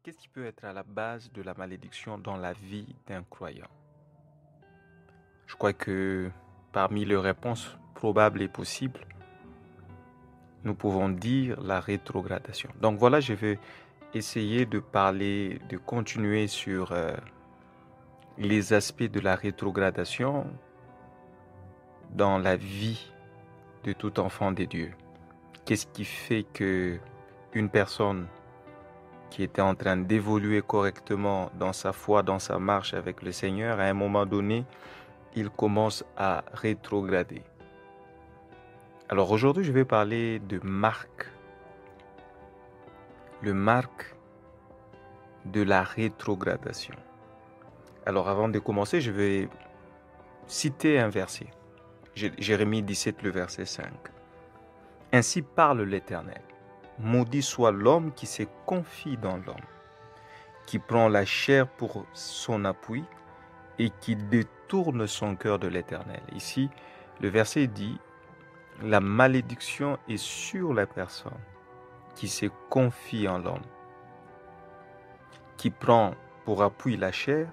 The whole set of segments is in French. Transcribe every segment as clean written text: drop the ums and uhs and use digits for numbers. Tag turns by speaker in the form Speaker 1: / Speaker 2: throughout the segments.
Speaker 1: Qu'est-ce qui peut être à la base de la malédiction dans la vie d'un croyant? Je crois que parmi les réponses probables et possibles, nous pouvons dire la rétrogradation. Donc voilà, je vais essayer de continuer sur les aspects de la rétrogradation dans la vie de tout enfant de Dieu. Qu'est-ce qui fait que une personne qui était en train d'évoluer correctement dans sa foi, dans sa marche avec le Seigneur, à un moment donné, il commence à rétrograder. Alors aujourd'hui, je vais parler de marque, le marque de la rétrogradation. Alors avant de commencer, je vais citer un verset. Jérémie 17, le verset 5. Ainsi parle l'Éternel. Maudit soit l'homme qui se confie dans l'homme, qui prend la chair pour son appui et qui détourne son cœur de l'Éternel. Ici, le verset dit, la malédiction est sur la personne qui se confie en l'homme, qui prend pour appui la chair,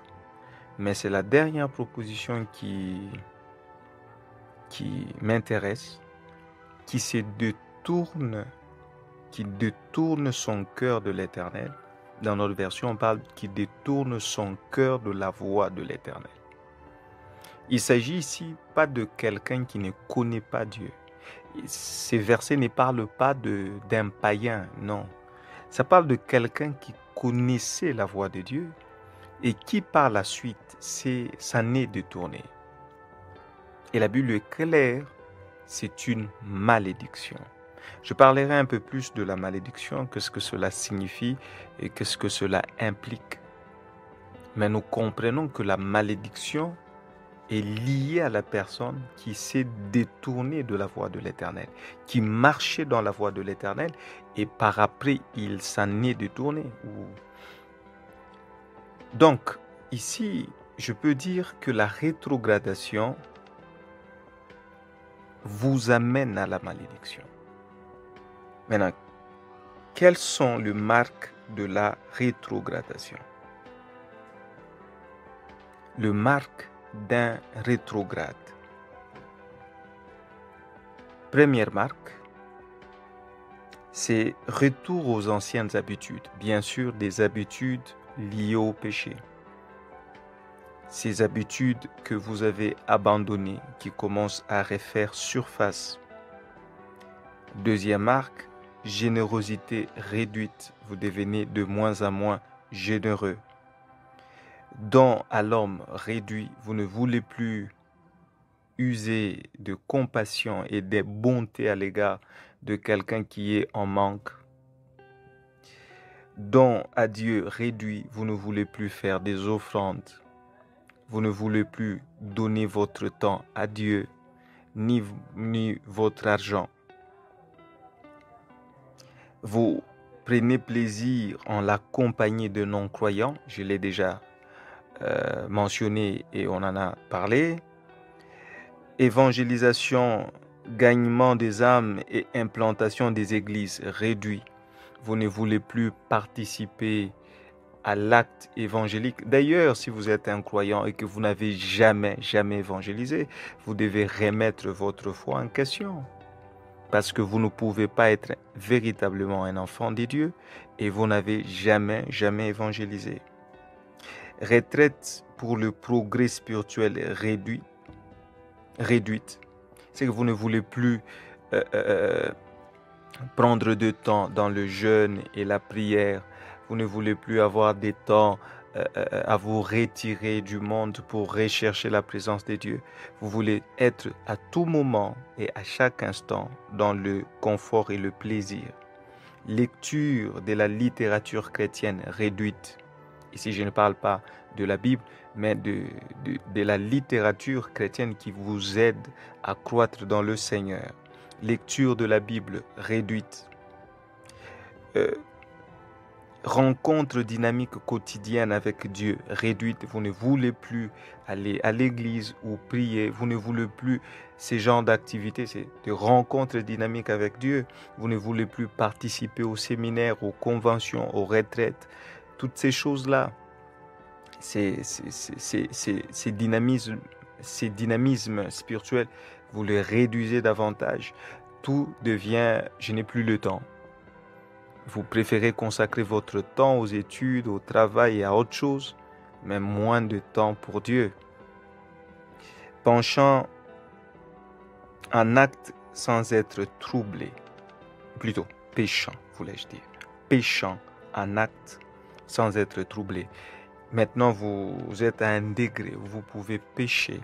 Speaker 1: mais c'est la dernière proposition qui m'intéresse, qui détourne son cœur de l'Éternel. Dans notre version, on parle qui détourne son cœur de la voix de l'Éternel. Il s'agit ici pas de quelqu'un qui ne connaît pas Dieu. Ces versets ne parlent pas d'un païen, non. Ça parle de quelqu'un qui connaissait la voix de Dieu et qui par la suite s'en est détourné. Et la Bible est claire, c'est une malédiction. Je parlerai un peu plus de la malédiction, qu'est-ce que cela signifie et qu'est-ce que cela implique. Mais nous comprenons que la malédiction est liée à la personne qui s'est détournée de la voie de l'Éternel, qui marchait dans la voie de l'Éternel et par après il s'en est détourné. Donc ici, je peux dire que la rétrogradation vous amène à la malédiction. Maintenant, quelles sont les marques de la rétrogradation? Le marque d'un rétrograde. Première marque, c'est retour aux anciennes habitudes, bien sûr des habitudes liées au péché. Ces habitudes que vous avez abandonnées, qui commencent à refaire surface. Deuxième marque, générosité réduite, vous devenez de moins en moins généreux. Don à l'homme réduit, vous ne voulez plus user de compassion et de bonté à l'égard de quelqu'un qui est en manque. Don à Dieu réduit, vous ne voulez plus faire des offrandes, vous ne voulez plus donner votre temps à Dieu, ni votre argent. Vous prenez plaisir en la compagnie de non-croyants, je l'ai déjà mentionné et on en a parlé. Évangélisation, gagnement des âmes et implantation des églises réduit. Vous ne voulez plus participer à l'acte évangélique. D'ailleurs, si vous êtes un croyant et que vous n'avez jamais évangélisé, vous devez remettre votre foi en question. Parce que vous ne pouvez pas être véritablement un enfant de Dieu et vous n'avez jamais évangélisé. Retraite pour le progrès spirituel réduite. C'est que vous ne voulez plus prendre de temps dans le jeûne et la prière. Vous ne voulez plus avoir des temps à vous retirer du monde pour rechercher la présence de Dieu. Vous voulez être à tout moment et à chaque instant dans le confort et le plaisir. Lecture de la littérature chrétienne réduite. Ici, je ne parle pas de la Bible, mais de la littérature chrétienne qui vous aide à croître dans le Seigneur. Lecture de la Bible réduite. Rencontre dynamique quotidienne avec Dieu réduite. Vous ne voulez plus aller à l'église ou prier. Vous ne voulez plus ces genres d'activités, de rencontres dynamiques avec Dieu. Vous ne voulez plus participer aux séminaires, aux conventions, aux retraites. toutes ces choses-là, ces dynamismes spirituels, vous les réduisez davantage. Tout devient, je n'ai plus le temps. Vous préférez consacrer votre temps aux études, au travail et à autre chose, mais moins de temps pour Dieu. Penchant en acte sans être troublé. Plutôt, péchant, voulais-je dire. Péchant en acte sans être troublé. Maintenant, vous êtes à un degré où vous pouvez pécher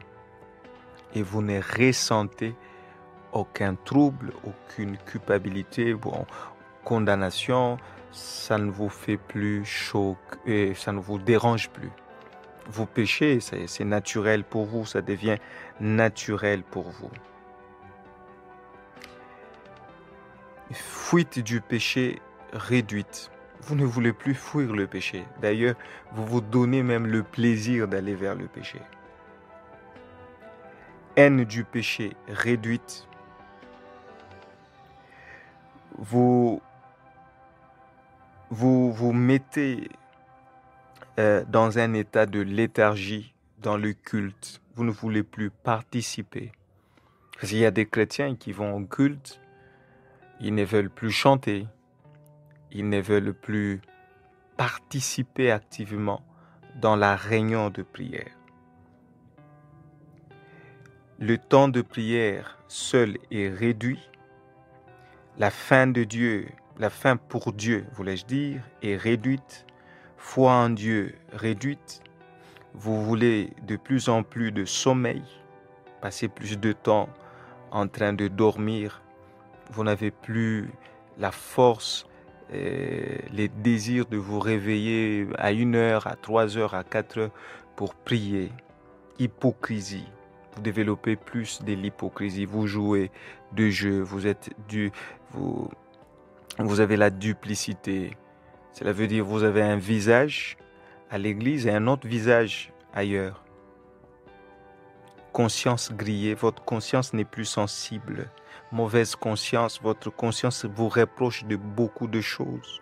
Speaker 1: et vous ne ressentez aucun trouble, aucune culpabilité, condamnation. Ça ne vous fait plus chaud et ça ne vous dérange plus. Vous péchez, c'est naturel pour vous, ça devient naturel pour vous. Fuite du péché réduite. Vous ne voulez plus fuir le péché. D'ailleurs, vous vous donnez même le plaisir d'aller vers le péché. Haine du péché réduite. Vous mettez dans un état de léthargie dans le culte. Vous ne voulez plus participer. Parce qu'il y a des chrétiens qui vont au culte, ils ne veulent plus chanter, ils ne veulent plus participer activement dans la réunion de prière. Le temps de prière seul est réduit. La faim de Dieu, la faim pour Dieu, voulais-je dire, est réduite. Foi en Dieu réduite. Vous voulez de plus en plus de sommeil, passer plus de temps en train de dormir. Vous n'avez plus la force, les désirs de vous réveiller à 1 heure, à 3 heures, à 4 heures pour prier. Hypocrisie. Vous développez plus de l'hypocrisie. Vous jouez de jeux. Vous avez la duplicité. Cela veut dire que vous avez un visage à l'église et un autre visage ailleurs. Conscience grillée, votre conscience n'est plus sensible. Mauvaise conscience, votre conscience vous reproche de beaucoup de choses.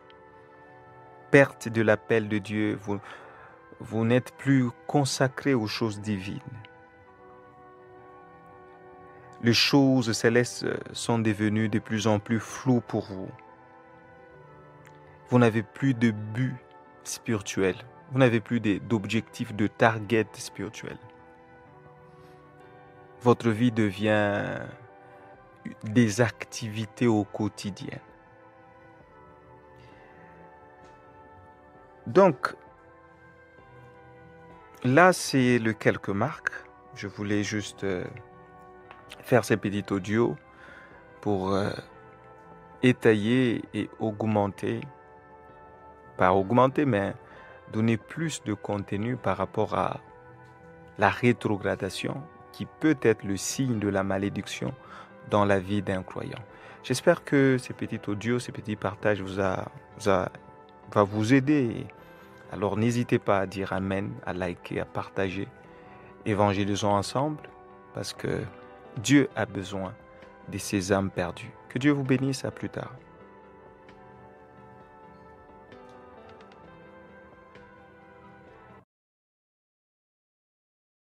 Speaker 1: Perte de l'appel de Dieu, vous n'êtes plus consacré aux choses divines. Les choses célestes sont devenues de plus en plus floues pour vous. Vous n'avez plus de but spirituel. Vous n'avez plus d'objectif, de target spirituel. Votre vie devient des activités au quotidien. Donc, là, c'est le quelques marques. Je voulais juste faire ces petits audios pour étayer et augmenter, pas augmenter, mais donner plus de contenu par rapport à la rétrogradation qui peut être le signe de la malédiction dans la vie d'un croyant. J'espère que ces petits audios, ces petits partages va vous aider. Alors n'hésitez pas à dire Amen, à liker, à partager. Évangélisons ensemble parce que Dieu a besoin de ces âmes perdues. Que Dieu vous bénisse, à plus tard.